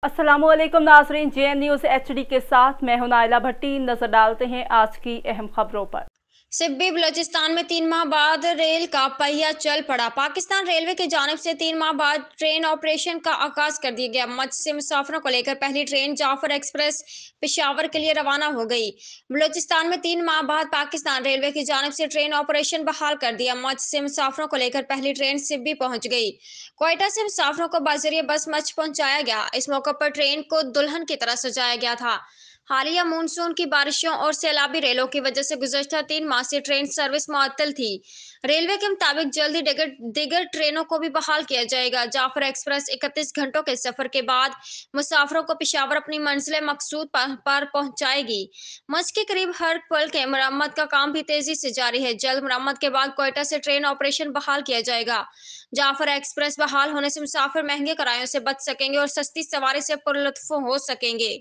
अस्सलामुअलैकुम नाज़रीन, JN news HD के साथ मैं हूं नाइला भट्टी। नजर डालते हैं आज की अहम खबरों पर। सिब्बी बलूचिस्तान में 3 माह बाद रेल का पहिया चल पड़ा। पाकिस्तान रेलवे की जानिब से 3 माह बाद ट्रेन ऑपरेशन का आगाज कर दिया गया। मत्स्य से मुसाफिरों को लेकर पहली ट्रेन जाफर एक्सप्रेस पेशावर के लिए रवाना हो गई। बलूचिस्तान में 3 माह बाद पाकिस्तान रेलवे की जानिब से ट्रेन ऑपरेशन बहाल कर दिया। मत्स्य से मुसाफिरों को लेकर पहली ट्रेन सिब्बी पहुंच गई। क्वेटा से मुसाफिरों को बजरिए बस मच पहुंचाया गया। इस मौके पर ट्रेन को दुल्हन की तरह सजाया गया था। हालिया मानसून की बारिशों और सैलाबी रेलों की वजह से गुज़श्ता 3 माह से ट्रेन सर्विस मुअत्तल थी। रेलवे के मुताबिक जल्दी दीगर ट्रेनों को भी बहाल किया जाएगा। जाफर एक्सप्रेस 31 घंटों के सफर के बाद मुसाफिरों को पेशावर अपनी मंजिल मकसूद पर पहुंचाएगी। मस्क के करीब हर पल के मरम्मत का काम भी तेजी से जारी है। जल्द मरम्मत के बाद क्वेटा से ट्रेन ऑपरेशन बहाल किया जाएगा। जाफर एक्सप्रेस बहाल होने से मुसाफिर महंगे किरायों से बच सकेंगे और सस्ती सवारी से पुरलुत्फ हो सकेंगे।